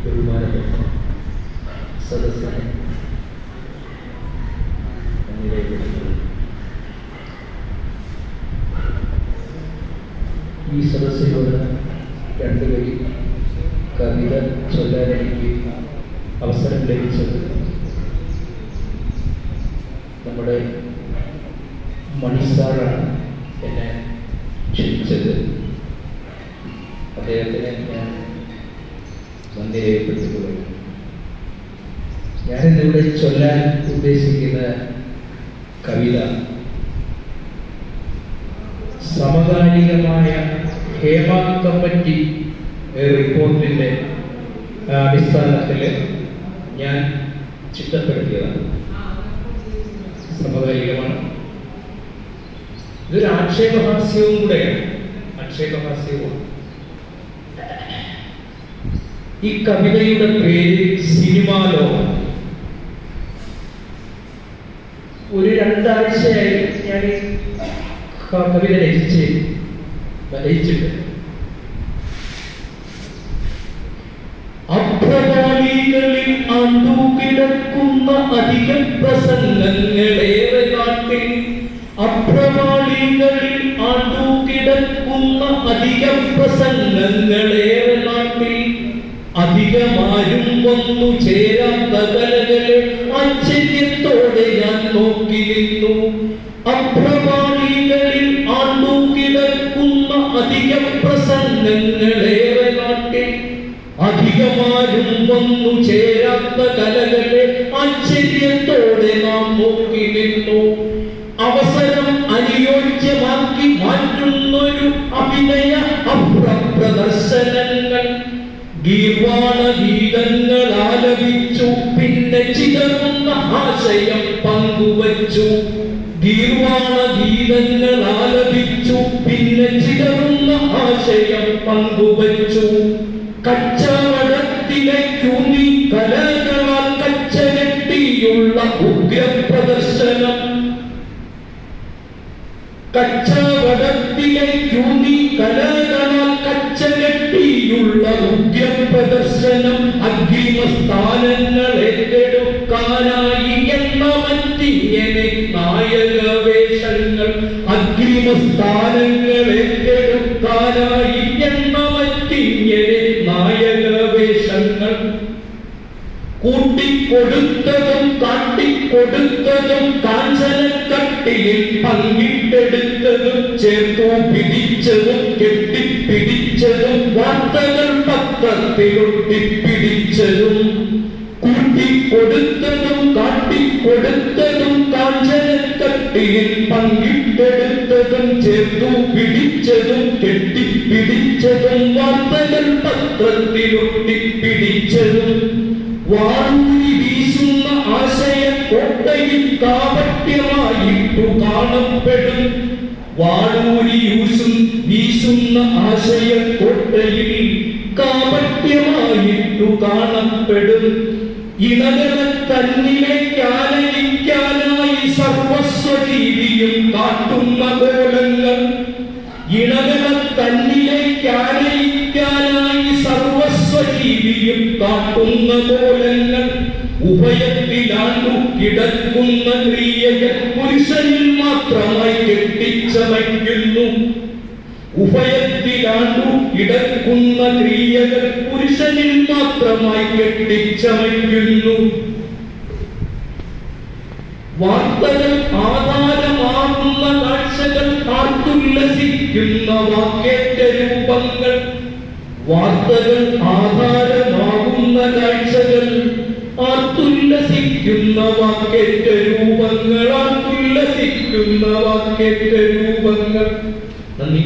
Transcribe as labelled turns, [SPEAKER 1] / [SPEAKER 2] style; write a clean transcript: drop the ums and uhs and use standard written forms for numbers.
[SPEAKER 1] ബഹുമാനപ്പെട്ട സദസ്സിനെ ഈ സദസ്സിലൂടെ രണ്ടു വരി കവിത ചൊല്ലാൻ എനിക്ക് അവസരം ലഭിച്ചത് നമ്മുടെ മണിസാറാണ് എന്നെ ക്ഷണിച്ചത്. അദ്ദേഹത്തിനെ ഞാൻ നന്ദി രേഖപ്പെടുത്തുകയാണ്. ഞാനിന്നിവിടെ ചൊല്ലാൻ ഉദ്ദേശിക്കുന്ന കവിത സമകാലികമായ ഹേമ കമ്മിറ്റി റിപ്പോർട്ടിൻ്റെ അടിസ്ഥാനത്തിൽ ഞാൻ ചിട്ടപ്പെടുത്തിയതാണ്. സമകാലികമാണ്. ഇതൊരു ആക്ഷേപഹാസ്യവും കൂടെയാണ്. ആക്ഷേപഹാസ്യവും. ഈ കവിതയുടെ പേര് സിനിമാ ലോകം. ഒരു 2 ആഴ്ചയായി ഞാൻ കവിത രചിച്ചിട്ട് അപ്രകാളികളിൽ ആണ്ടുകിടക്കുന്ന അധിക പ്രസംഗങ്ങളേറെ നാട്ടിൽ അപ്രകാളികളിൽ ആണ്ടുകിടക്കുന്ന അധിക പ്രസംഗങ്ങളേറെ നാട്ടിൽ അധികമാരും വന്നു ചേരാത്ത കലകളെ ആശ്ചര്യത്തോടെ ഞാൻ നോക്കി നിന്നു. അപ്രമാണികളിൽ ആണ്ടുകിടക്കുന്ന അധിക പ്രസംഗങ്ങളേറെ നാട്ടിൽ അധികമാരും വന്നു ചേരാത്ത കലകളെ ആശ്ചര്യത്തോടെ നാം നോക്കി നിന്നു. അവസരം അനുയോജ്യമാക്കി മാറ്റുന്നൊരു അഭിനയ അപ്രദർശനങ്ങൾ ഗീർവാണ ഗീതങ്ങൾ ആലപിച്ചു, പിന്നെ ചിതറുന്ന ആശയം പങ്കുവച്ചു. ഗീർവാണ ഗീതങ്ങൾ ആലപിച്ചു, പിന്നെ ചിതറുന്ന ആശയം പങ്കുവച്ചു. കച്ചവടത്തിലേക്കൂന്നി കലകളാൽ കച്ചകെട്ടിയുള്ള ഉഗ്രപ്രദർശനം. കച്ചവടത്തിലേക്കൂന്നി കലകളാൽ കച്ചകെട്ടിയുള്ള ഉഗ്രപ്രദർശനം. അഗ്രിമസ്ഥാനങ്ങൾ ഏറ്റെടുക്കാനായി എന്ന മറ്റിങ്ങനെ നായകവേഷങ്ങൾ. അഗ്രിമസ്ഥാനങ്ങൾ ഏറ്റെടുക്കാനായി എന്ന മറ്റിങ്ങനെ നായകവേഷങ്ങൾ. കൂട്ടിക്കൊടുത്തതും കാട്ടിക്കൊടുത്തതും കാഞ്ചനക്കട്ടിയിൽ പങ്കിട്ടെടുത്തതും ചേർത്തു പിടിച്ചതും കെട്ടിപ്പിടിച്ചതും വാർത്തകൾ പത്രത്തിലൊട്ടിപ്പിടിച്ചതും. കൂട്ടിക്കൊടുത്തതും കാട്ടിക്കൊടുത്തതും കാഞ്ചനക്കട്ടിയിൽ പങ്കിട്ടെടുത്തതും ചേർത്തു പിടിച്ചതും കെട്ടിപ്പിടിച്ചതും വാർത്തകൾ പത്രത്തിലൊട്ടിപ്പിടിച്ചതും. വാളൂരി വീശുന്ന ആശയ കോട്ടയിൽ കാപട്യമായിട്ടു കാണപ്പെടും. വാളൂരി വീശുന്ന ആശയ കോട്ടയിൽ കാപട്യമായിട്ടു കാണപ്പെടും. ഇണകളെ തന്നിലേക്കാനയിക്കാനായി സർവസ്വജീവിയും കാട്ടുന്ന കോലങ്ങൾ. ഇണകളെ തന്നിലേക്കാനയിക്കാനായി സർവസ്വജീവിയും കാട്ടുന്ന കോലങ്ങൾ. ഉഭയത്തിലാണ്ടു കിടക്കുന്ന ക്രിയകൾ പുരുഷനിൽ മാത്രമായി കെട്ടിച്ചമയ്ക്കുന്നു. ഉഭയത്തിലാണ്ടു കിടക്കുന്ന ക്രിയകൾ പുരുഷനിൽ മാത്രമായി കെട്ടിച്ചമയ്ക്കുന്നു. വാർത്തകൾ ആധാരമാകുന്ന കാഴ്ചകൾ ആർത്തുല്ലസിക്കുന്ന വാക്കേറ്റ രൂപങ്ങൾ. വാർത്തകൾ ആധാരമാകുന്ന കാഴ്ചകൾ ആർത്തുല്ലസിക്കുന്ന വാക്കേറ്റ രൂപങ്ങൾ. ആർത്തുല്ലസിക്കുന്ന വാക്കേറ്റ രൂപങ്ങൾ. നന്ദി.